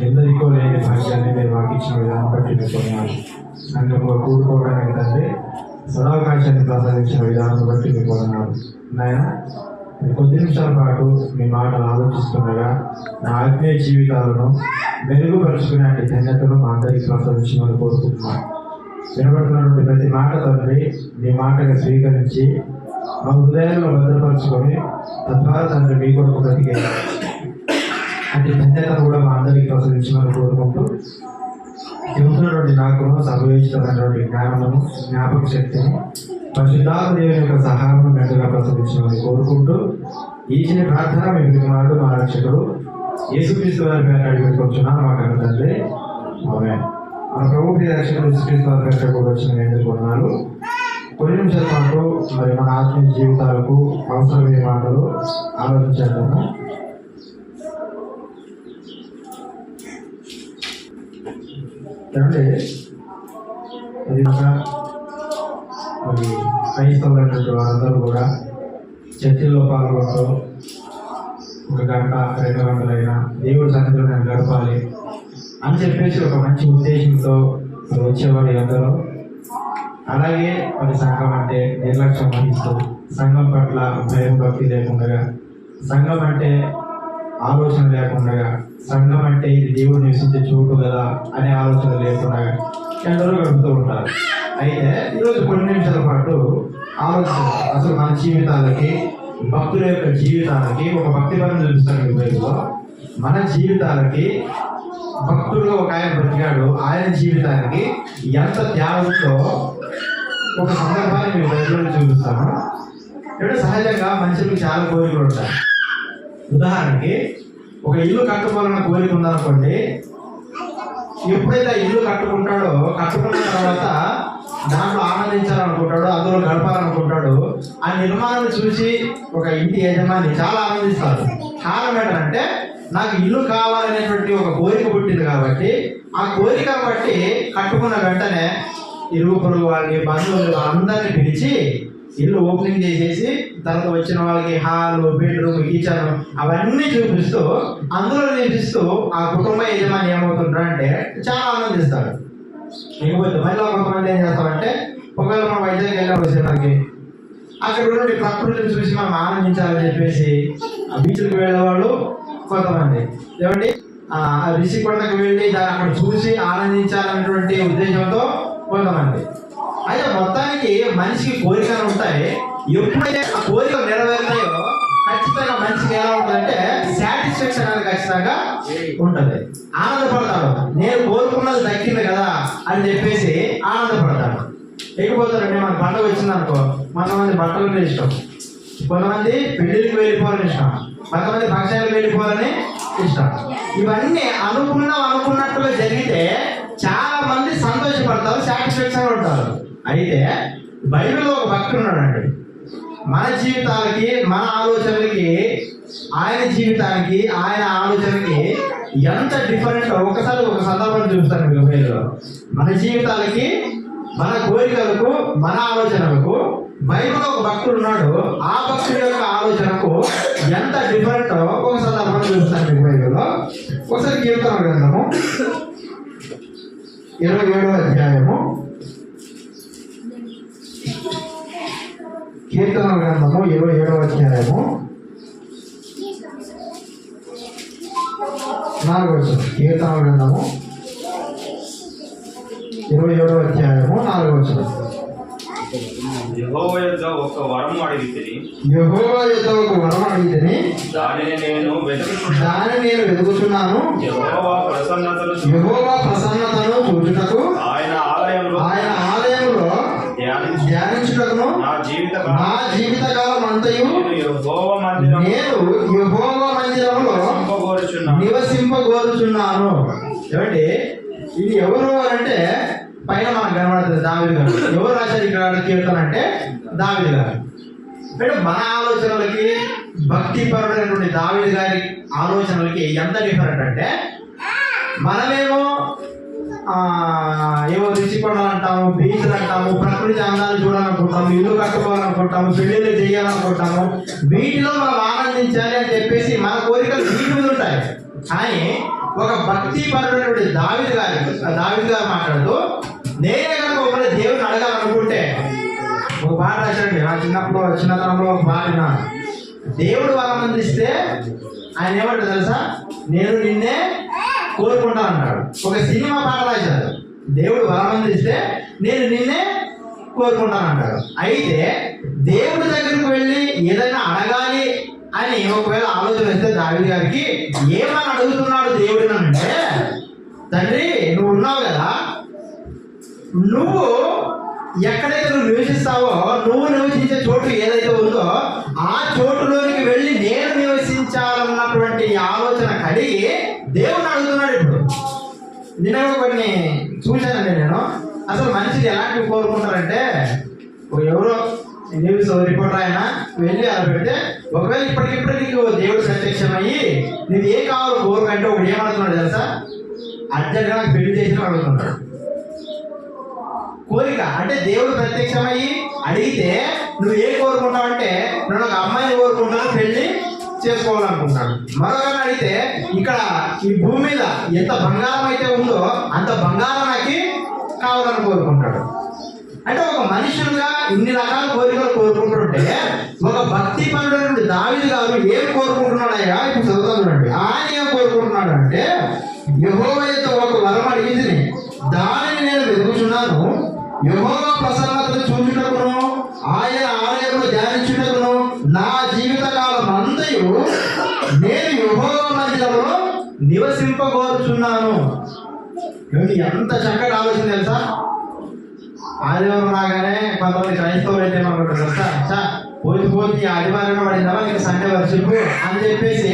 ఎందరికో లేని భాగ్యాన్ని మీరు మాకు ఇచ్చిన విధానం బట్టి మీకున్నాను. సంఘంలో కూడుకోవడానికి తండ్రి సదావకాశాన్ని ప్రసాదించిన విధానం బట్టి మీకున్నాను. నాయన కొద్ది నిమిషాల పాటు మీ మాటలు ఆలోచిస్తుండగా నా ఆత్మీయ జీవితాలను మెరుగుపరుచుకునే ధన్యతను మా అందరికీ ప్రసాదించమని కోరుకుంటున్నాను. వినబడుతున్నటువంటి ప్రతి మాట తండ్రి మీ మాటగా స్వీకరించి మా హృదయాల్లో భద్రపరుచుకొని తద్వారా తండ్రి మీ కొరకు బ్రతికే అటు ధన్యతను కూడా మా అందరికీ ప్రసాదించమని కోరుకుంటూ చెబుతున్నటువంటి నాకు సర్వోచితమైనటువంటి జ్ఞానమును జ్ఞాపక శక్తిని పరిశుద్ధాత్మ దేవుని యొక్క సహాయం మెండుగా ప్రసాదించమని కోరుకుంటూ ఈ చిన్న ప్రార్థన మీ కుమారుడు మా రక్షకుడు యేసుక్రీస్తు వారి పేరు అడిగిపోతున్నాను మా కన్న తండ్రి. ఆమేన్. మన ప్రభు రక్షకుడు యేసుక్రీస్తు వారి పేరు కూడా వచ్చిన ఎదుర్కొన్నాను. కొన్ని నిమిషాల పాటు మరి మన ఆత్మీయ జీవితాలకు అవసరమయ్యే మాటలు ఆలోచించేద్దాము. మరి క్రైస్తవులైనటువంటి వారందరూ కూడా చర్చిల్లో పాల్గొంటూ 1 గంట 2 గంటలైనా దేవుడి సన్నిధిలో నేను గడపాలి అని చెప్పేసి ఒక మంచి ఉద్దేశంతో వచ్చేవారు అందరూ. అలాగే మరి సంఘం అంటే నిర్లక్ష్యం వహిస్తూ సంఘం పట్ల భయం భక్తి లేకుండా, సంఘం అంటే ఆలోచన లేకుండా, సంఘం అంటే ఇది దేవుడు నివసించే చోటు కదా అనే ఆలోచన లేకుండా ఎందరో గడుపుతూ ఉంటారు. అయితే ఈరోజు కొన్ని నిమిషాల పాటు ఆలోచన అసలు మన జీవితాలకి భక్తుల యొక్క జీవితాలకి ఒక భక్తి పరం చూపిస్తాను. బైబిల్లో మన జీవితాలకి భక్తుడుగా ఒక ఆయన బ్రతికాడు, ఆయన జీవితానికి ఎంత త్యాగంతో ఒక సందర్భాన్ని మీకు బైబిల్లో చూపిస్తాను. ఇప్పుడు సహజంగా మనుషులకు చాలా కోరికలు ఉంటాయి. ఉదాహరణకి ఒక ఇల్లు కట్టుకోవాలన్న కోరిక ఉందనుకోండి, ఎప్పుడైతే ఇల్లు కట్టుకుంటాడో కట్టుకున్న తర్వాత దాంట్లో ఆనందించాలనుకుంటాడు, అందులో గడపాలనుకుంటాడు. ఆ నిర్మాణాన్ని చూసి ఒక ఇంటి యజమాని చాలా ఆనందిస్తాడు. కారణం ఏంటంటే నాకు ఇల్లు కావాలనేటువంటి ఒక కోరిక పుట్టింది కాబట్టి ఆ కోరిక బట్టి కట్టుకున్న వెంటనే ఇరుగు పొరుగు వాళ్ళని బంధువులు అందరినీ పిలిచి ఇల్లు ఓపెనింగ్ చేసేసి తర్వాత వచ్చిన వాళ్ళకి హాల్, బెడ్రూమ్, కిచెన్ అవన్నీ చూపిస్తూ అందులో నివసిస్తూ ఆ కుటుంబ యజమాని ఏమవుతుంటారు అంటే చాలా ఆనందిస్తాడు. ఇకపోతే మళ్ళీ కొంతమంది ఏం చేస్తామంటే ఒకవేళ మనం వైజాగ్ వెళ్ళాం వచ్చేసరికి అక్కడ ఉన్నటువంటి ప్రకృతిని చూసి మనం ఆనందించాలని చెప్పేసి ఆ బీచ్లకు వెళ్ళేవాళ్ళు కొంతమంది, ఏమండి ఆ రిషికొండకు వెళ్ళి దాన్ని అక్కడ చూసి ఆనందించాలనేటువంటి ఉద్దేశంతో కొంతమంది. అయితే మొత్తానికి మనిషికి కోరికలు ఉంటాయి. ఎప్పుడైతే ఆ కోరికలు నెరవేరుతాయో ఖచ్చితంగా మనిషికి ఎలా ఉంటుందంటే సాటిస్ఫాక్షన్ అనేది ఖచ్చితంగా ఉంటుంది. ఆనందపడతాడు, నేను కోరుకున్నది దక్కింది కదా అని చెప్పేసి ఆనందపడతాడు. లేకపోతారండి మన పండుగ వచ్చిందనుకో, కొంతమంది బట్టలు ఇష్టం, కొంతమంది పెళ్లికి వెళ్ళిపోవాలని ఇష్టం, కొంతమంది ఫంక్షన్లకు వెళ్ళిపోవాలని ఇష్టం. ఇవన్నీ అనుకున్నట్టుగా జరిగితే చాలా మంది సంతోషపడతారు, సాటిస్ఫాక్షన్ ఉంటారు. అయితే బైబిల్లో ఒక భక్తుడు ఉన్నాడండి. మన జీవితాలకి మన ఆలోచనలకి ఆయన జీవితానికి ఆయన ఆలోచనకి ఎంత డిఫరెంట్ ఒకసారి ఒక సందర్భం చూపిస్తాను మీకు. బైబిల్లో మన జీవితాలకి మన కోరికలకు మన ఆలోచనలకు బైబిల్లో ఒక భక్తుడు ఉన్నాడు. ఆ భక్తుడి యొక్క ఆలోచనకు ఎంత డిఫరెంట్ ఒక సందర్భం చూపిస్తాను మీకు. బైబిల్లో ఒకసారి కీర్తన గ్రంథము 27వ అధ్యాయము, కీర్తన గ్రంథము 27వ అధ్యాయము 4వ వచనం. కీర్తన గ్రంథము 27వ అధ్యాయము 4వ వచనం. యెహోవా యొద్ద ఒక వరం అడిగితిని, దానిని నేను వెతుకుచున్నాను. యెహోవా ప్రసన్నతను చూచుటకు ఆయన ఆలయంలో ధ్యానించుటకును నా జీవితకాలం అంతయు నేను యెహోవా మందిరములో నివసింపగోరుచున్నాను. ఏమంటే ఇది ఎవరు అంటే పైన మనకు కనబడుతుంది దావీదు గారు. ఎవరు రాశారు ఇక్కడ కీర్తన అంటే దావీదు గారు. అంటే మన ఆలోచనలకి భక్తి పరుడైనటువంటి దావీదు గారి ఆలోచనలకి ఎంత డిఫరెంట్ అంటే, మనమేమో ఏవో రిషికొండలు అంటాము, బీచ్లు అంటాము, ప్రకృతి అందాలు చూడాలనుకుంటాము, ఇల్లు కట్టుకోవాలనుకుంటాము, పెళ్లిళ్ళు చేయాలనుకుంటాము. వీటిలో మనం ఆనందించాలి అని చెప్పేసి మన కోరికలు వీటి మీద ఉంటాయి. కానీ ఒక భక్తి పరుడైనటువంటి దావీదు గారు మాట్లాడుతూ, నేనే కనుక ఒకవేళ దేవుని అడగాలనుకుంటే, ఒక పాట రాశాడండి. నా చిన్నతనంలో ఒక పాట విన్నాను. దేవుడు వరం అందిస్తే ఆయన ఏమంటాడు తెలుసా? నేను నిన్నే కోరుకుంటాను అంటాడు. ఒక సినిమా పాట రాశాడు. దేవుడు వరం అందిస్తే నేను నిన్నే కోరుకుంటాను అంటాడు. అయితే దేవుడి దగ్గరికి వెళ్ళి ఏదైనా అడగాలి అని ఒకవేళ ఆలోచన వస్తే దావీదు గారికి ఏమని అడుగుతున్నాడు దేవుడిని అంటే, తండ్రి నువ్వు ఉన్నావు కదా, నువ్వు ఎక్కడైతే నువ్వు నివసిస్తావో, నువ్వు నివసించే చోటు ఏదైతే ఉందో ఆ చోటులోనికి వెళ్ళి నేను నివసించాలన్నటువంటి ఆలోచన కలిగి దేవుడిని అడుగుతున్నాడు. ఇప్పుడు నిన్న కొన్ని చూశానండి నేను. అసలు మనిషిని ఎలాంటివి కోరుకుంటారంటే, ఎవరో న్యూస్ రిపోర్టర్ ఆయన వెళ్ళి అలా పెడితే, ఒకవేళ ఇప్పటికిప్పుడు నీకు దేవుడు ప్రత్యక్షమయ్యి నీకు ఏం కావాలో కోరుకంటే ఒకటి ఏమడుతున్నాడు తెలుసా? అర్జెంట్గా నాకు పెళ్లి చేసిన అడుగుతున్నాడు. కోరిక అంటే దేవుడు ప్రత్యక్షమయ్యి అడిగితే నువ్వు ఏం కోరుకుంటావు అంటే, నేను ఒక అమ్మాయిని కోరుకుంటాను, పెళ్లి చేసుకోవాలనుకుంటాను. మరొకరిని అడిగితే ఇక్కడ ఈ భూమి మీద ఎంత బంగారం అయితే ఉందో అంత బంగారం నాకు కావాలని కోరుకుంటాడు. అంటే ఒక మనుషులుగా ఇన్ని రకాల కోరికలు కోరుకుంటుంటే, ఒక భక్తి పరుడైన దావీదు గారు ఏం కోరుకుంటున్నాడయ్యా? ఇప్పుడు చదువుతాను చూడండి. ఆయన ఏం కోరుకుంటున్నాడు అంటే, యెహోవాతో ఒక వరం అడిగింది, దానిని నేను వెతుకుచున్నాను. యెహోవా ప్రసన్నతను చూచుటకును ఆయన ఆలయంలో ధ్యానించుటకును నా జీవితకాలం అంతయు నేను యెహోవా మందిరంలో నివసింపగోరుచున్నాను. ఎంత చక్కటి ఆలోచన తెలుసా? ఆదివారం రాగానే కొంతమంది క్రైస్తవులు అయితే అనుకుంటారు తెలుసా, పోతి ఆదివారం పడిందా నీకు సండే వర్షిప్ అని చెప్పేసి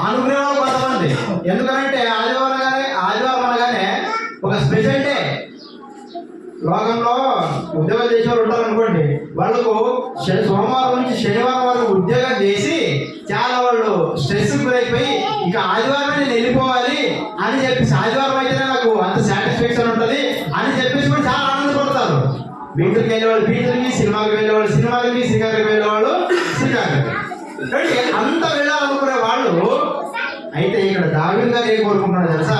అనుకునేవాళ్ళు కొంతమంది. ఎందుకంటే ఆదివారం అనగానే ఒక స్పెషల్ డే. లోకంలో ఉద్యోగం చేసేవాళ్ళు ఉంటారు అనుకోండి, వాళ్ళకు సోమవారం నుంచి శనివారం వరకు ఉద్యోగం చేసి చాలా వాళ్ళు స్ట్రెస్ గురైపోయి ఇక ఆదివారం నేను వెళ్ళిపోవాలి అని చెప్పేసి, ఆదివారం అయితేనే నాకు అంత సాటిస్ఫాక్షన్ ఉంటుంది అని చెప్పేసి కూడా చాలా ఆనందపడతారు. బీచ్కి వెళ్ళేవాళ్ళు బీచ్లకి, సినిమాకి వెళ్ళేవాళ్ళు సినిమాలకి, షికారుకి వెళ్ళేవాళ్ళు షికారుకి, అంత వెళ్ళాలనుకునే వాళ్ళు. అయితే ఇక్కడ దావీదు గారు ఏం కోరుకుంటున్నాడు తెలుసా?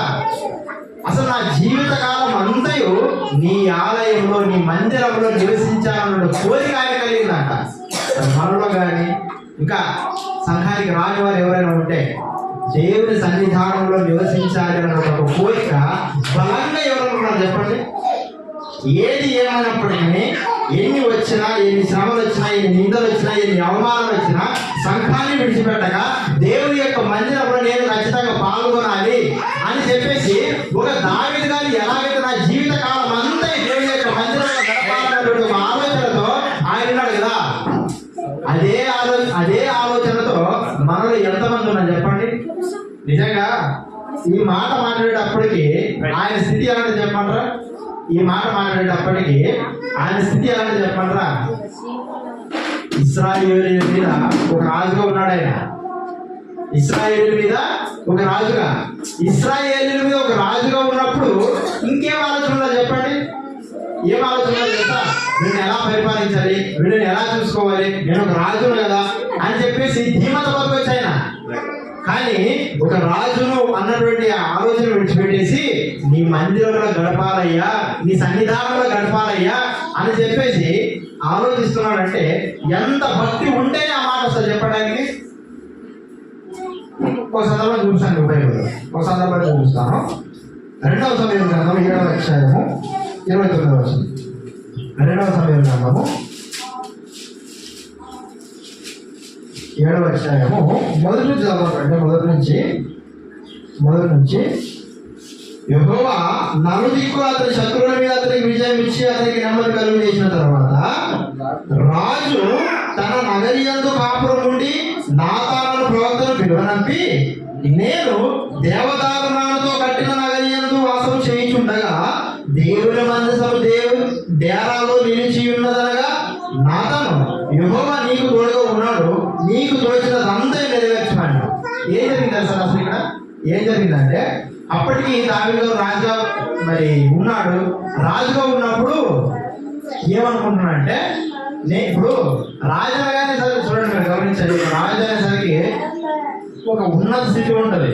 అసలు నా జీవితకాలం అంతయు నీ ఆలయంలో, నీ మందిరంలో నివసించాలన్న కోరిక ఆయన కలిగిందంట. మనలో కానీ ఇంకా సంఘానికి రాని వారు ఎవరైనా ఉంటే దేవుని సన్నిధానంలో నివసించాలి అన్న ఒక కోరిక బలంగా ఎవరనుకున్నారు చెప్పండి. ఏది ఏమైనప్పటికీ, ఎన్ని వచ్చినా, ఎన్ని శ్రమలు వచ్చినా, ఎన్ని నిందలు వచ్చినా, ఎన్ని అవమానాలు వచ్చినా సంఘాన్ని విడిచిపెట్టక దేవుని యొక్క మందిరంలో నేను ఖచ్చితంగా పాల్గొనాలి అని చెప్పేసి ఒక దావీదు గారు ఎలాగైతే నా జీవిత కాలం అంతా దేవుని యొక్క మందిరంలో గడపాలన్నటువంటి ఒక ఆలోచనతో ఆయన ఉన్నాడు కదా, అదే ఆలోచనతో మనలో ఎంతమంది ఉన్నారు చెప్పండి. నిజంగా ఈ మాట మాట్లాడేటప్పటికి ఆయన స్థితి ఎలాంటి చెప్పంటారా? ఈ మాట మాట్లాడేటప్పటికి ఆయన స్థితి ఎలాంటి చెప్పంటారా? ఇశ్రాయేలీయుల మీద ఒక రాజుగా ఉన్నాడు ఆయన. ఇశ్రాయేలీయుల మీద ఒక రాజుగా, ఇశ్రాయేలీయుల మీద ఒక రాజుగా ఉన్నప్పుడు ఇంకేం ఆలోచన ఉందో చెప్పండి. ఏం ఆలోచన ఉందో తెలుసా? వీళ్ళని ఎలా పరిపాలించాలి, వీళ్ళని ఎలా చూసుకోవాలి, నేను ఒక రాజును కదా అని చెప్పేసి ధీమత వరకు వచ్చాయన. కానీ ఒక రాజును అన్నటువంటి ఆలోచన విడిచిపెట్టేసి నీ మందిరంలో గడపాలయ్యా, నీ సన్నిధానంలో గడపాలయ్యా అని చెప్పేసి ఆలోచిస్తున్నాడంటే ఎంత భక్తి ఉంటేనే ఆ మాట వస్తుంది చెప్పడానికి. ఒక సందర్భం చూస్తాను, ఒక సందర్భాన్ని చూస్తాను. 2వ సమూయేలు గ్రంథము 7వ అధ్యాయము 29వ వచనం. 2వ సమూయేలు గ్రంథము 7వ అధ్యాయము మొదటి నుంచి చదవండి. మొదటి నుంచి యెహోవా నలుదిక్కు అతని శత్రువుల మీద అతనికి విజయం ఇచ్చి అతనికి నెమ్మది కలుగు చేసిన తర్వాత రాజు తన నగరి యందు కాపురం ఉండి నాతాను ప్రవక్తను పిలువనంపి, నేను దేవదారుణాలతో కట్టిన నగరి యందు వాసం చేయించుండగా దేవుని మందసము డేరాలో నిలిచి ఉన్నదనగా నాతాను, యెహోవా నీకు తోడుగా ఉన్నాడు, నీకు తోచినదంతా నెరవేర్చమన్నాడు. ఏం జరిగింది తెలుసా? అసలు ఇక్కడ ఏం జరిగిందంటే, అప్పటికి దావీదు రాజుగా ఉన్నాడు. రాజుగా ఉన్నప్పుడు ఏమనుకుంటున్నాడంటే, నేను ఇప్పుడు రాజు అనగానే సరే చూడండి, మీరు గమనించండి, రాజు అనేసరికి ఒక ఉన్నత స్థితి ఉంటుంది.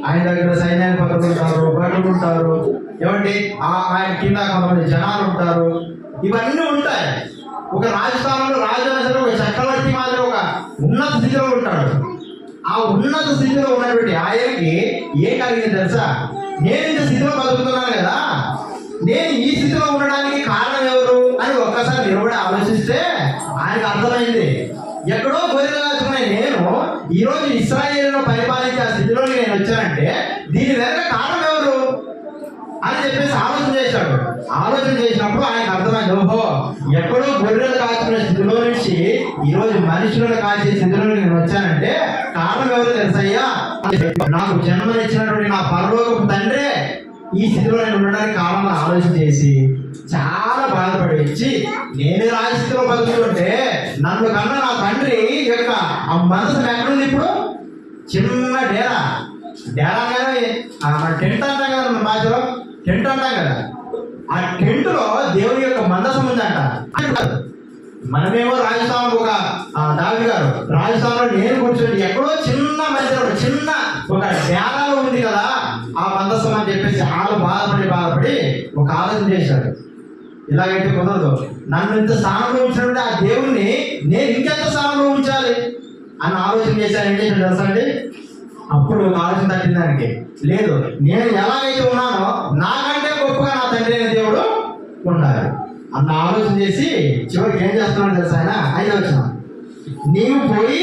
ఆయన దగ్గర సైన్యాధిపతులు ఉంటారు, భటులు ఉంటారు, ఏమంటే ఆయన కింద కొంతమంది జనాలు ఉంటారు, ఇవన్నీ ఉంటాయి. ఒక రాజస్థానంలో రాజు అసలు ఒక చక్రవర్తి మాదిరి ఒక ఉన్నత స్థితిలో ఉంటాడు. ఆ ఉన్నత స్థితిలో ఉన్నటువంటి ఆయనకి ఏం కలిగింది తెలుసా? నేను ఇంత స్థితిలో బతుకుతున్నాను కదా, నేను ఈ స్థితిలో ఉండడానికి కారణం ఎవరు అని ఒక్కసారి నిలబడి ఆలోచిస్తే ఆయనకు అర్థమైంది. ఎక్కడో గొర్రెలు కాచుకునే నేను ఈరోజు ఇశ్రాయేలును పరిపాలించే ఆ స్థితిలోకి నేను వచ్చానంటే దీని వెనక కారణం ఎవరు అని చెప్పేసి ఆలోచన చేశాడు. ఆలోచన చేసినప్పుడు ఆయనకు అర్థమైంది, ఓహో, ఎక్కడో గొర్రెలు కాచుకునే స్థితిలో నుంచి ఈరోజు మనుషులను కాచే స్థితిలో నేను వచ్చానంటే కారణం ఎవరు తెలుసయ్యా? నాకు జన్మనిచ్చినటువంటి నా పరలోకపు తండ్రే ఈ స్థితిలో నేను ఉండడానికి కారణం ఆలోచన చేసి చాలా బాధపడి వచ్చి, నేను రాజస్థితిలో బతుకుతుంటే నన్ను కన్నా నా తండ్రి యొక్క ఆ మనసు ఎక్కడుంది? ఇప్పుడు చిన్న డేరా మన టెంట్ అంటాం కదా, మన భాషలో టెంట్ అంటాం కదా, ఆ టెంట్లో దేవుని యొక్క మందసం ఉందంట. మనమేమో రాజస్థాన్ ఒక దావి గారు రాజస్థాన్లో నేను కూర్చొని ఎక్కడో చిన్న మందిరం చిన్న ఒక డేరాలో ఉంది కదా ఆ మందసం అని చెప్పేసి చాలా బాధపడి ఒక ఆలోచన చేశాడు. ఇలాగైతే కుదరదు, నన్ను ఇంత స్థానంలో ఉంచినట్టు ఆ దేవుణ్ణి నేను ఇంకెంత స్థానంలో ఉంచాలి అని ఆలోచన చేశాను. ఏం చేశాడు తెలుసా అండి? అప్పుడు ఒక ఆలోచన తట్టింది దానికి, లేదు, నేను ఎలాగైతే ఉన్నానో నాకంటే గొప్పగా నా తండ్రి అయిన దేవుడు ఉండాలి అన్న ఆలోచన చేసి చివరికి ఏం చేస్తున్నాడు తెలుసా ఆయన? 5వ వచనం, నీవు పోయి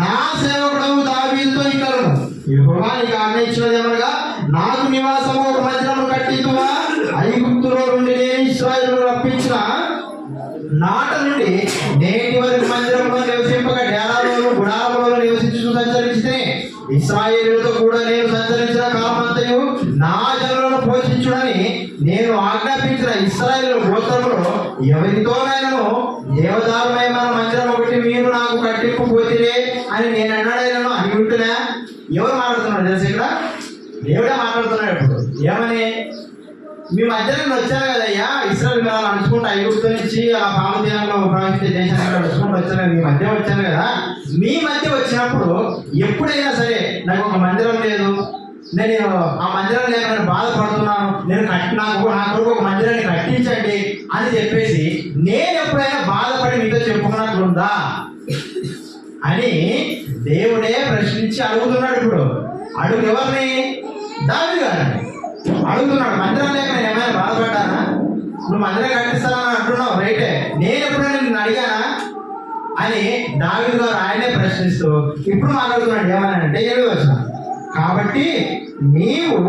నా సేవకుడు దావీదుతో ఇక్కడను యెహోవా నీకు ఆజ్ఞయించినదేమనగా నాకు నివాసము ఒక మందిరము కట్టించువా, ఐగుప్తులో నుండి నేను ఇశ్రాయేలును రప్పించిన నాట నుండి నేటి వరకు మందిరంలో నివసింపక డేరాలోను గుడారములలో నివసించు సంచరించితే ఇశ్రాయేలుతో కూడా నేను సంచరించిన కాలమంతయు నా జనులను పోషించుడని నేను ఆజ్ఞాపించిన ఇశ్రాయేలు గోత్రములో ఎవరితోనైనాను దేవదారుమైన మందిరం ఒకటి మీరు నాకు కట్టింపుపోతిరే అని నేను అన్నాడైనాను అని ఉంటున్నా. ఎవరు మాట్లాడుతున్నాడు తెలుసు? ఇక్కడ దేవుడే మాట్లాడుతున్నాడు. ఇప్పుడు ఏమని? మీ మధ్యలో నేను వచ్చాను కదయ్యా, ఇశ్రాయేలు మీద నడుచుకుంటూ ఐగుప్తు నుంచి ఆ పాపదేశంలో ప్రవేశించే దేశానికి నడుచుకుంటూ వచ్చాను, మీ మధ్య వచ్చాను కదా. మీ మధ్య వచ్చినప్పుడు ఎప్పుడైనా సరే నాకు ఒక మందిరం లేదు, నేను ఆ మందిరం లేక నేను బాధపడుతున్నాను, నాకు కొరకు ఒక మందిరాన్ని కట్టించండి అని చెప్పేసి నేను ఎప్పుడైనా బాధపడి మీతో చెప్పుకున్నట్లుందా అని దేవుడే ప్రశ్నించి అడుగుతున్నాడు. ఇప్పుడు అడుగు ఎవరిని? దావీదు గారిని అడుగుతున్నాడు. మందిరం లేక నేను ఏమైనా బాధపడ్డానా? నువ్వు మందిరం కట్టిస్తానని అంటున్నావు, రైటే, నేను ఎప్పుడైనా నిన్ను అడిగానా అని దావీదు గారు ఆయనే ప్రశ్నిస్తూ ఇప్పుడు మాట్లాడుతున్నాడు. ఏమని అంటే 7వ వచనం, కాబట్టి నీవు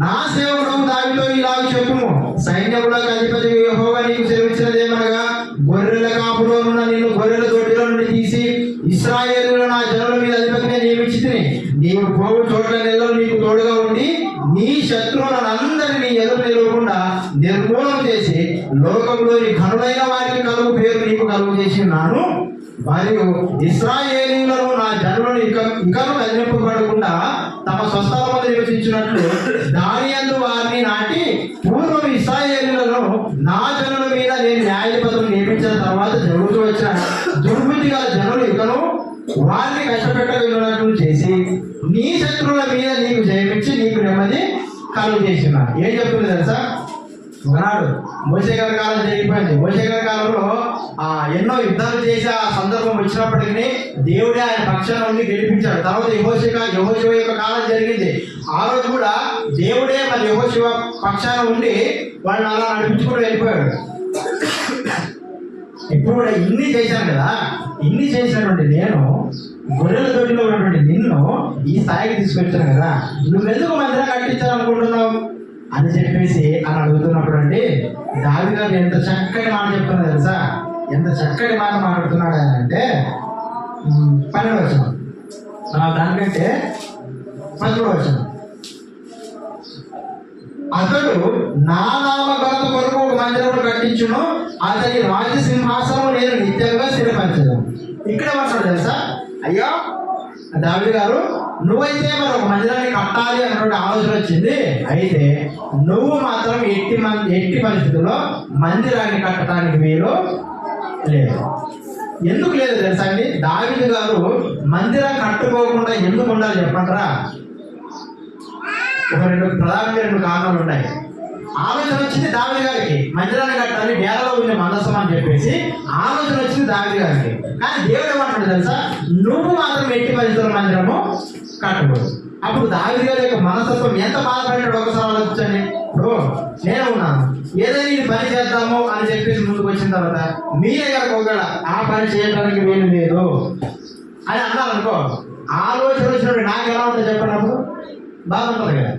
నా సేవకుడు దావీదుతో ఇలాగ చెప్పుము, సైన్యములకు అధిపతి యెహోవా నీకు సెలవిచ్చినదేమనగా గొర్రెల కాపులో ఉన్న నిన్ను గొర్రెల దొడ్డిలో నుండి తీసి ఇశ్రాయేలులో నా జనుల మీద అధిపతిగా నియమించితిని. నీవు పోవు చోట్ల నెలలో నీకు తోడుగా ఉండి నీ శత్రువులను అందరినీ ఎదురు నిలవకుండా నిర్మూలన చేసి లోకంలోని ఘనులైన వారికి కలుగు పేరు నీకు కలుగు చేసినాను. మరియు ఇశ్రాయేలీయులను నా జనులను ఇంకను వదిలింపబడకుండా తమ స్వస్థలములు నివసించినట్లు దాని యందు వారిని నాటి పూర్వం ఇశ్రాయేలీయులను నా జనుల మీద నేను న్యాయాధిపతులు నియమించిన తర్వాత జరుగుతూ వచ్చిన దుర్బుద్ధి గల జనులు ఇంకను వారిని కష్టపెట్టగలిగినట్లు చేసి నీ శత్రువుల మీద నీకు జయమిచ్చి నీకు నెమ్మది కలుగు చేసిన. ఏం చెప్తుంది తెలుసా? ఒకనాడు మోషే గారి కాలం జరిగిపోయింది. మోషే గారి కాలంలో ఎన్నో యుద్ధాలు చేసి ఆ సందర్భం వచ్చినప్పటికీ దేవుడే ఆయన పక్షాన ఉండి గెలిపించాడు. తర్వాత యెహోషువ యొక్క కాలం జరిగింది. ఆ రోజు కూడా దేవుడే మరి యెహోషువ పక్షాన ఉండి వాళ్ళని అలా నడిపించుకుంటూ వెళ్ళిపోయాడు. ఇప్పుడు కూడా ఇన్ని చేశాను కదా, ఇన్ని చేసినటువంటి నేను గొర్రెల దొడ్డిలో ఉన్నటువంటి నిన్ను ఈ స్థాయికి తీసుకొచ్చాను కదా, నువ్వెందుకు మందిరం కట్టించాలనుకుంటున్నావు అని చెప్పేసి అని అడుగుతున్నప్పుడు అంటే దావీదు గారు ఎంత చక్కటి మాట చెప్తున్నారు తెలుసా? ఎంత చక్కటి మాట మాట్లాడుతున్నాడు ఆయన అంటే 12వ వచనం, దానికంటే 11వ వచనం, అతడు నా నామ ఘనత కొరకు ఒక మందిరము కట్టించును, అతని రాజసింహాసనం నేను నిత్యంగా స్థిరపరచను. ఇక్కడ మాట్లాడు తెలుసా? అయ్యా దావీదు గారు, నువ్వైతే మరి ఒక మందిరాన్ని కట్టాలి అన్నటువంటి ఆలోచన వచ్చింది, అయితే నువ్వు మాత్రం ఎట్టి పరిస్థితుల్లో మందిరాన్ని కట్టడానికి వీలు లేదు. ఎందుకు లేదు తెలుసా అండి? దావీదు గారు మందిరం కట్టుకోకుండా ఎందుకు ఉండాలి చెప్పంటారా? ప్రధానంగా రెండు కారణాలు ఉన్నాయి. ఆలోచన వచ్చింది దావీదు గారికి, మందిరాన్ని కట్టాలి, డేరాలో ఉండే మందసం అని చెప్పేసి ఆలోచన వచ్చింది దావీదు గారికి. కానీ దేవుడు ఏమంటాడు తెలుసా? నువ్వు మాత్రం ఎట్టి పరిస్థితుల మందిరము కట్టకూడదు. అప్పుడు దావీదు గారి యొక్క మనస్తత్వం ఎంత బాధపడినాడు ఒకసారి ఆలోచించండి. ఇప్పుడు నేను ఉన్నాను, ఏదైనా ఇది పని చేద్దాము అని చెప్పేసి ముందుకు వచ్చిన తర్వాత మీరే గారికి ఒకవేళ ఆ పని చేయడానికి వీలు లేదు అని అన్నారనుకో, ఆలోచన వచ్చినప్పుడు నాకు ఎలా ఉంటుందో చెప్పినప్పుడు బాగుంటుంది కదా.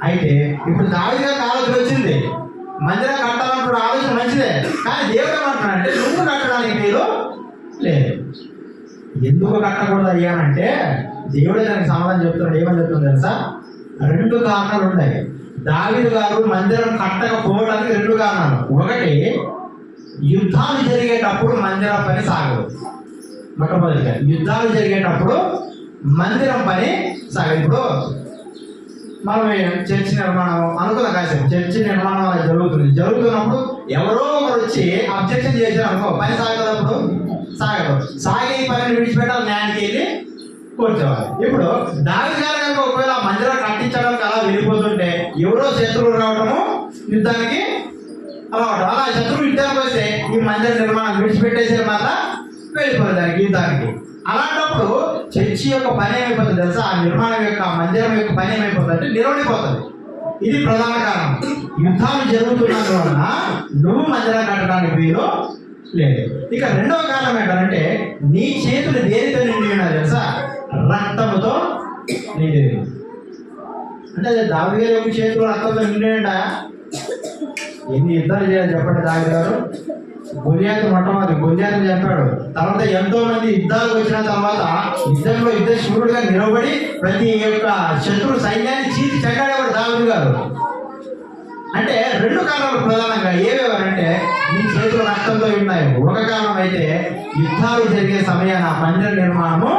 అయితే ఇప్పుడు దావీదు గారికి ఆలోచన వచ్చింది, మందిరం కట్టాలన్నప్పుడు ఆలోచన మంచిదే. కానీ దేవుడు ఏమంటున్నాడంటే నువ్వు కట్టడానికి వీలు లేదు. ఎందుకు కట్టకూడదు అయ్యానంటే దేవుడే దానికి సమాధానం చెప్తున్నాడు. ఏమని చెప్తుంది తెలుసా? రెండు కారణాలు ఉన్నాయి. దావీదు గారు మందిరం కట్టకపోవడానికి రెండు కారణాలు. ఒకటి, యుద్ధాలు జరిగేటప్పుడు మందిరం పని సాగదు. మొట్టమొదటిగా యుద్ధాలు జరిగేటప్పుడు మందిరం పని సాగదు. ఇప్పుడు మనం చర్చి నిర్మాణం అనుకున్న కాసేపు చర్చి నిర్మాణం అలా జరుగుతున్నప్పుడు ఎవరో ఒకరు వచ్చి అబ్జెక్షన్ చేశారు అనుకో, పని సాగదు. అప్పుడు సాగదు. సాగే పనిని విడిచిపెట్టాలి, న్యాయానికి వెళ్ళి కూర్చోవాలి. ఇప్పుడు దావీదు గారు కనుక ఒకవేళ మందిరం కట్టించడానికి అలా వెళ్ళిపోతుంటే ఎవరో శత్రువులు రావడము, యుద్ధానికి రావడం, అలా శత్రువులు యుద్ధానికి వస్తే ఈ మందిర నిర్మాణం విడిచిపెట్టేసే మాట వెళ్ళిపోతుంది దానికి యుద్ధానికి. అలాంటప్పుడు చర్చి యొక్క పని ఏమైపోతుంది తెలుసా? ఆ నిర్మాణం యొక్క మందిరం యొక్క పని ఏమైపోతుంది అంటే నిలబడిపోతుంది. ఇది ప్రధాన కారణం. యుద్ధాలు జరుగుతున్నందువలన నువ్వు మందిరం కట్టడానికి వీలు లేదు. ఇక రెండవ కారణం ఏంటంటే నీ చేతులు దేనితో నిండి ఉన్నా తెలుసా? రక్తముతో నిండి. అంటే దావీదు గారి యొక్క చేతులు రక్తంతో నిండినా ఎన్ని యుద్ధాలు చేయాలి చెప్పండి? దావీదు గారు గొలియాతు మొట్టమొదటి గొలియాతు చెప్పాడు. తర్వాత ఎంతో మంది యుద్ధాలకు వచ్చిన తర్వాత యుద్ధంలో యుద్ధ శూరుడుగా నిలబడి ప్రతి యొక్క శత్రు సైన్యాన్ని చీల్చి చెండాడేవాడు దావీదు గారు. అంటే రెండు కారణాలు ప్రధానంగా ఏవేవరంటే నీ చేతులు రక్తంతో ఉన్నాయి. ఒక కారణం అయితే యుద్ధాలు జరిగే సమయాన మందిర నిర్మాణము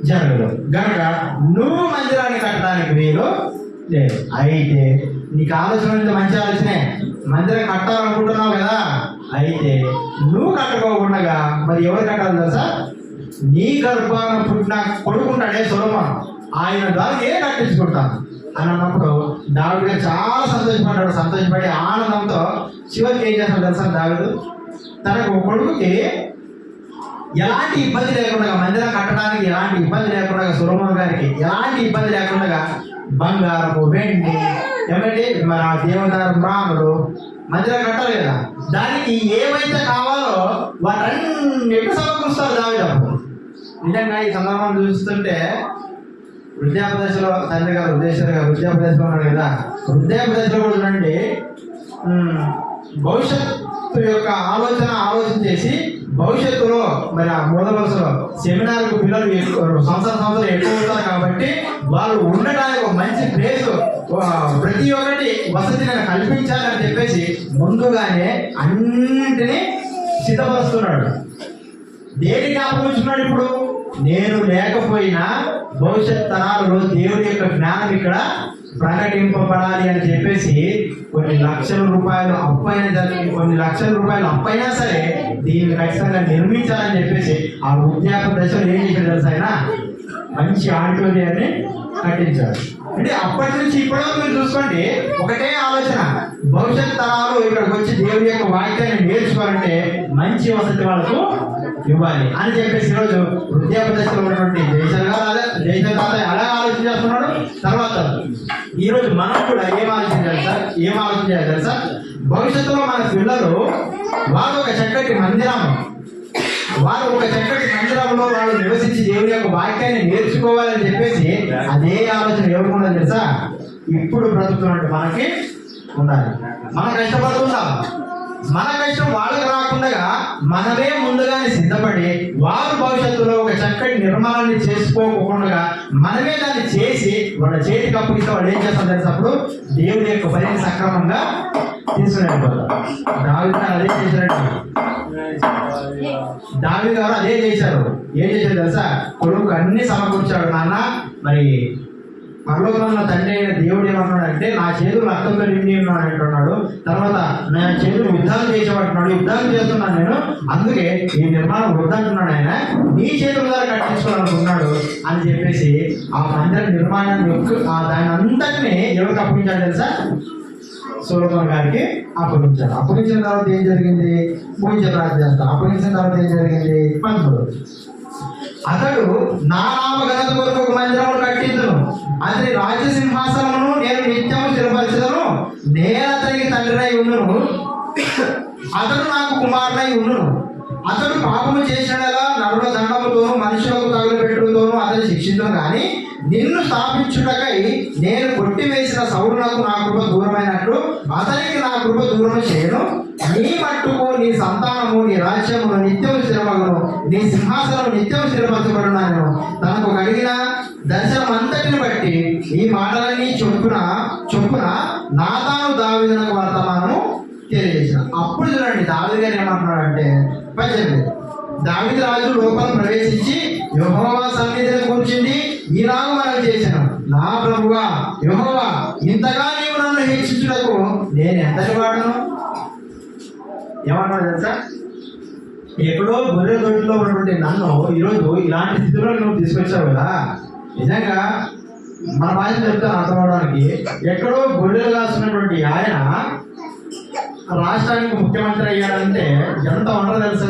జరగదు కనుక నువ్వు మందిరాన్ని కట్టడానికి వీలు లేదు. అయితే నీకు ఆలోచన మంచి ఆలోచనే, మందిరం కట్టాలనుకుంటున్నావు కదా. అయితే నువ్వు కట్టుకోకుండా మరి ఎవరు కట్టాలి తెలుసా? నీ గర్భాన పుట్టిన కొడుకుంటాడే సొలొమోను, ఆయన ద్వారా ఏ కట్టించుకుంటాను అని అన్నప్పుడు దావీదు గారు చాలా సంతోషపడ్డాడు. సంతోషపడి ఆనందంతో చివరికి ఏం చేస్తాడు తెలుసా? దావీదు తనకు కొడుకుకి ఎలాంటి ఇబ్బంది లేకుండా, మందిరం కట్టడానికి ఎలాంటి ఇబ్బంది లేకుండా, సొలొమోను గారికి ఎలాంటి ఇబ్బంది లేకుండా బంగారము, వెండి, ఏమంటే మన దేవదారు బ్రాహ్మణుడు మందిరం కట్టాలి కదా, దానికి ఏవైతే కావాలో వాటన్నిటి సమకూరుస్తారు దావీదు. నిజంగా ఈ సందర్భం చూస్తుంటే వృద్ధాపదశలో తండ్రి గారు వృద్ధేశ్వర గారు వృద్ధాపదశలో ఉన్నాడు కదా, వృద్ధాపదశలో కూడా చూడండి భవిష్యత్తు యొక్క ఆలోచన చేసి భవిష్యత్తులో మరి ఆ మూల వరుసలో సెమినార్కు పిల్లలు సంవత్సరం ఎక్కువ ఉంటారు కాబట్టి వాళ్ళు ఉండడానికి ఒక మంచి ప్లేస్ ప్రతి ఒక్కటి వసతి నేను కల్పించాలని చెప్పేసి ముందుగానే అన్నింటినీ సిద్ధపరుస్తున్నాడు. దేని జ్ఞాపకం ఇప్పుడు? నేను లేకపోయినా భవిష్యత్ తరాలలో దేవుడి యొక్క జ్ఞానం ఇక్కడ ప్రకటింపబడాలి అని చెప్పేసి కొన్ని లక్షల రూపాయలు అప్పైనా సరే దీన్ని ఖచ్చితంగా నిర్మించాలని చెప్పేసి ఆ వృద్ధాప్య దశలో ఏం చేశాడు తెలుసా? ఆయన మంచి ఆడిటోరియాన్ని కట్టించాడు. అంటే అప్పటి నుంచి ఇప్పటివరకు మీరు చూసుకోండి ఒకటే ఆలోచన, భవిష్యత్ తరాలు ఇక్కడికి వచ్చి దేవుడి యొక్క వాక్యాన్ని నేర్చుకోవాలంటే మంచి వసతి వాళ్ళకు ఇవ్వాలి అని చెప్పేసి ఈరోజు వృద్ధాప్య దశలో ఉన్నటువంటి జయశంకర్ అలా ఆలోచన చేస్తున్నాడు. తర్వాత ఈరోజు మనం కూడా ఏం ఆలోచన చేయాలి తెలుసా? భవిష్యత్తులో మన పిల్లలు వాళ్ళు ఒక చక్కటి మందిరంలో వాళ్ళు నివసించి దేవుడి యొక్క వాక్యాన్ని నేర్చుకోవాలని చెప్పేసి అదే ఆలోచన ఎవరుకున్నా తెలుసా? ఇప్పుడు బ్రతుకుతున్నట్టు మనకి ఉండాలి. మనం కష్టపడుతున్నాం, మన కష్టం వాళ్ళకి రాకుండా మనమే ముందుగానే సిద్ధపడి వారు భవిష్యత్తులో ఒక చక్కటి నిర్మాణాన్ని చేసుకోకుండా మనమే దాన్ని చేసి వాళ్ళ చేతికి అప్పగిస్తే వాళ్ళు ఏం చేస్తారు తెలిసినప్పుడు దేవుడి యొక్క పనిని సక్రమంగా తీసుకునేపోతారు. దావీదు అదే చేసినట్టు దావీదు గారు అదే చేశారు. ఏం చేశారు తెలుసా? కొడుకు అన్ని సమకూర్చాడు. నాన్న మరి పరలోకంలో తండ్రి అయిన దేవుడు ఏమన్నాడంటే నా చేతులు రక్తంతో నిండి ఉన్నాడు అంటున్నాడు. తర్వాత నా చేతులు యుద్ధాలు చేసేవాడున్నాడు, యుద్ధాలు చేస్తున్నాను నేను, అందుకే ఈ నిర్మాణం వద్దంటున్నాడు ఆయన, నీ చేతుల ద్వారా కట్టించుకోవాలనుకున్నాడు అని చెప్పేసి ఆ మందిర నిర్మాణాన్ని దాని అంతటినీ ఎవరికి అప్పగించాడు తెలుసా? సొలొమోను గారికి అప్పగించాడు. అప్పగించిన తర్వాత ఏం జరిగింది? ముగించిన రాజు చేస్తాం. అప్పగించిన తర్వాత ఏం జరిగింది? 13. అతడు నా నామ ఘనత కొరకు ఒక మందిరమును కట్టించును, అతని రాజ్య సింహాసనమును నేను నిత్యము స్థిరపరచుదను, నేను అతనికి తండ్రినై ఉండును, అతడు నాకు కుమారునై ఉండును. అతడు పాపము చేసినలా నరుల దండముతోను మనుషులకు తగులుపెట్టుతోనూ అతను శిక్షించను, కానీ నిన్ను స్థాపించుటకై నేను కొట్టివేసిన సౌలునకు నా కృప దూరమైనట్లు అతనికి నా కృప దూరం చేయను. నీ మట్టుకు నీ సంతానము నీ రాజ్యమును నిత్యము స్థిరమగును, నీ సింహాసనం నిత్యము స్థిరపరచబడును. తనకు కలిగిన దర్శనం అంతటిని బట్టి ఈ మాటలన్నీ చొప్పున నాతాను దావీదునకు వర్తమానము తెలియజేసిన. అప్పుడు చూడండి దావీదు గారు ఏమంటున్నాడంటే 18, దావీదు రాజు లోపల ప్రవేశించి యెహోవా సన్నిధిని కూర్చుండి ఈనాడు మనం చేశాను, నా ప్రభువా యెహోవా, ఇంతగా నీవు నన్ను హెచ్చించుటకు నేను ఎంతటి వాడను? ఏమన్నాడు తెలుసా? ఎక్కడో గొర్రె దొడ్డిలో ఉన్నటువంటి నన్ను ఈరోజు ఇలాంటి స్థితిలో నువ్వు తీసుకొచ్చావు కదా. నిజంగా మన భాష చెప్తాను అర్థం అవడానికి, ఎక్కడో గొర్రెలు కాస్తున్నటువంటి ఆయన రాష్ట్రానికి ముఖ్యమంత్రి అయ్యాడంటే ఎంత ఉండదు తెలుసా?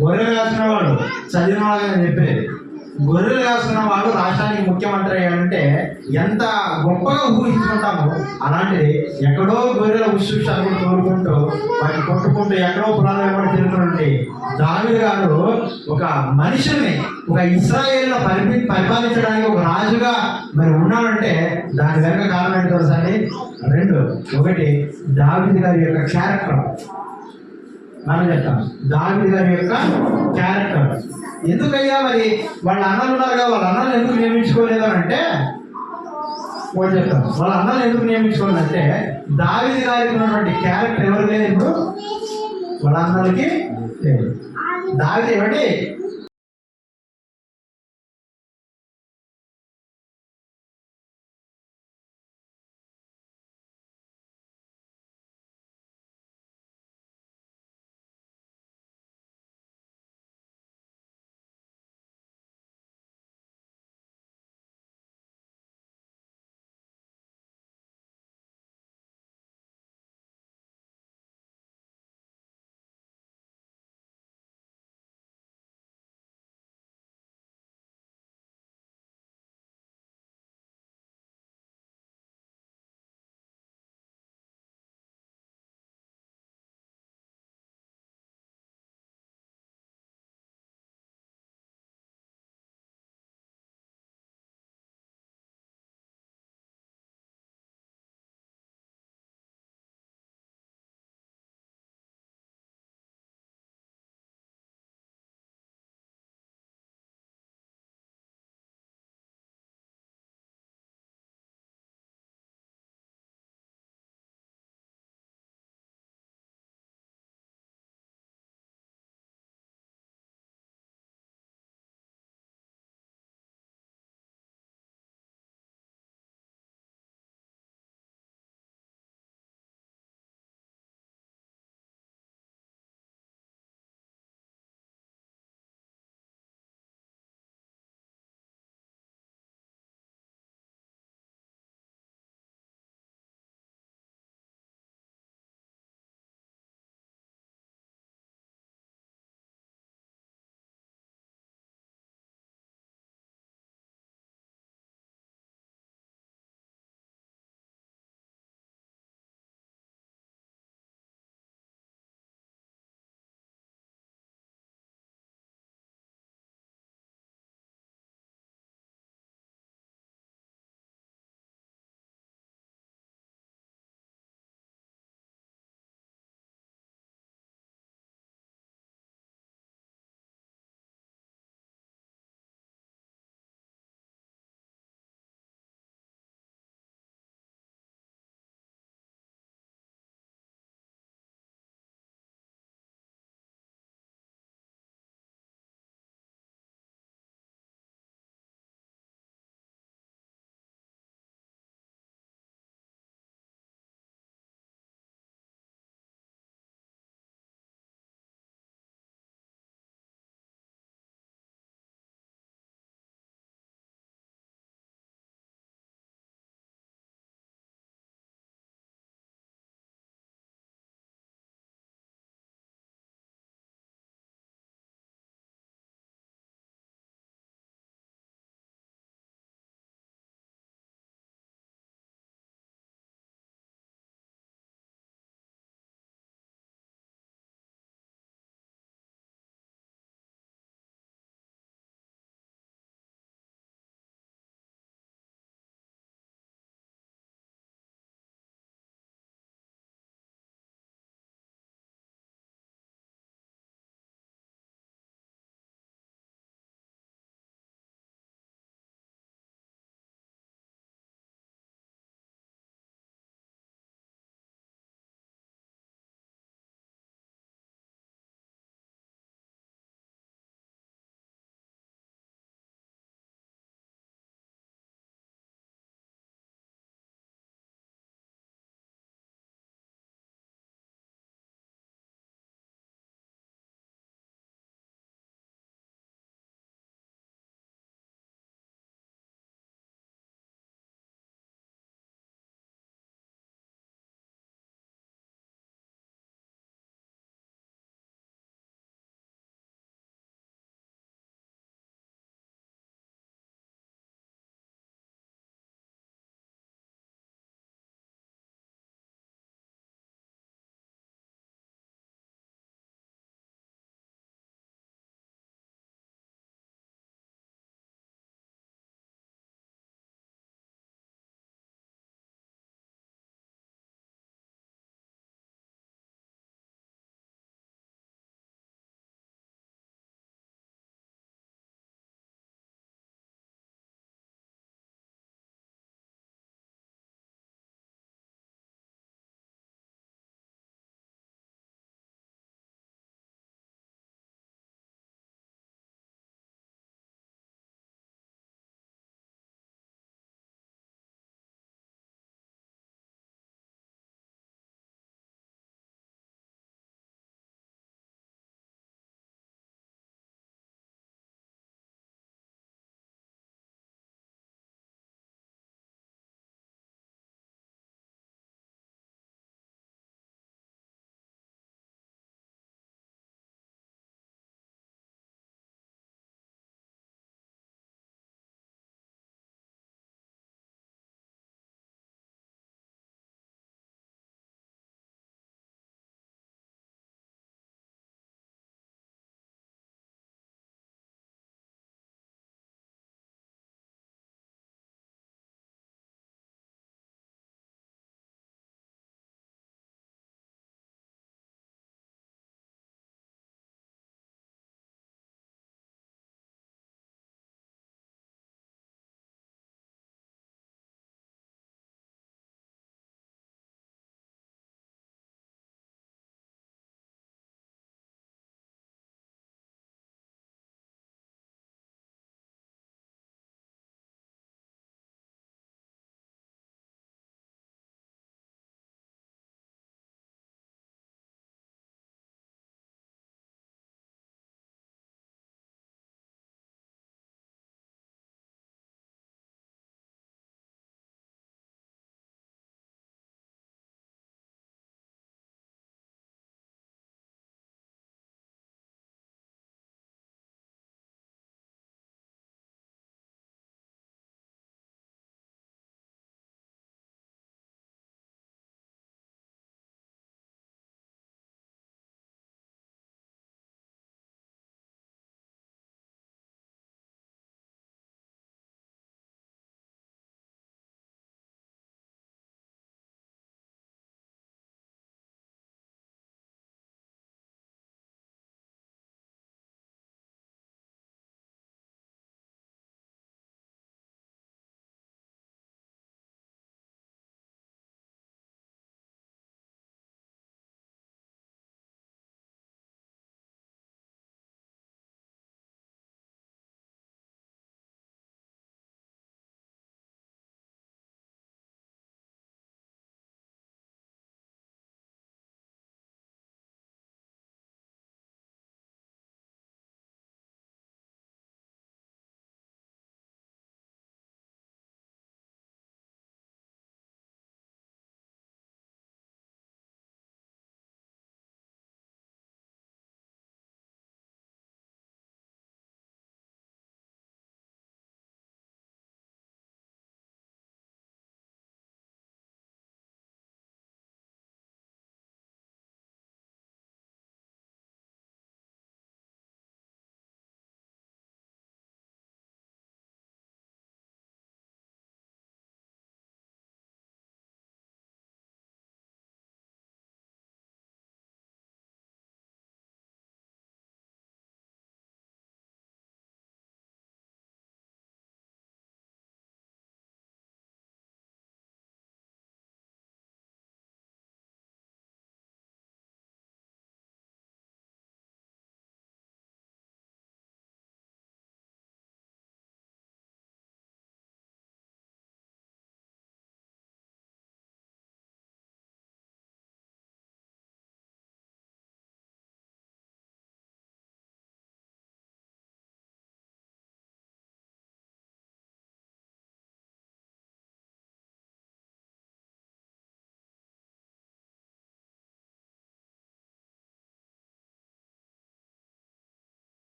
గొర్రెలు కాసిన వాడు చదివిన వాళ్ళని చెప్పేది, గొర్రెలు కాసుకున్న వాడు రాష్ట్రానికి ముఖ్యమంత్రి అయ్యాడంటే ఎంత గొప్పగా ఊహించుకుంటాము. అలాంటిది ఎక్కడో గొర్రెల ఉత్సృష్టాలు కోరుకుంటూ వాటిని కొట్టుకుంటూ ఎక్కడో పురాణాలు వెంబడి తిరుగుతుంటే దావీదు గారు ఒక మనిషిని, ఒక ఇశ్రాయేలును పరిపాలించడానికి ఒక రాజుగా మరి ఉన్నాడంటే దాని వెనక కారణం ఏంటి తెలుసా అండి? 2. ఒకటి దావీదు గారి యొక్క క్యారెక్టర్. మనం చెప్తాం దావీదు గారి యొక్క క్యారెక్టర్. ఎందుకయ్యా మరి వాళ్ళ అన్నలు ఉన్నారు కదా, వాళ్ళ అన్నలు ఎందుకు నియమించుకోలేదు అంటే వాళ్ళు చెప్తాం. వాళ్ళ అన్నలు ఎందుకు నియమించుకోలేదంటే దావీదు గారికి ఉన్నటువంటి క్యారెక్టర్ ఎవరు లేదు, ఇప్పుడు వాళ్ళ అన్నలకి లేదు. దావీదు ఏమండి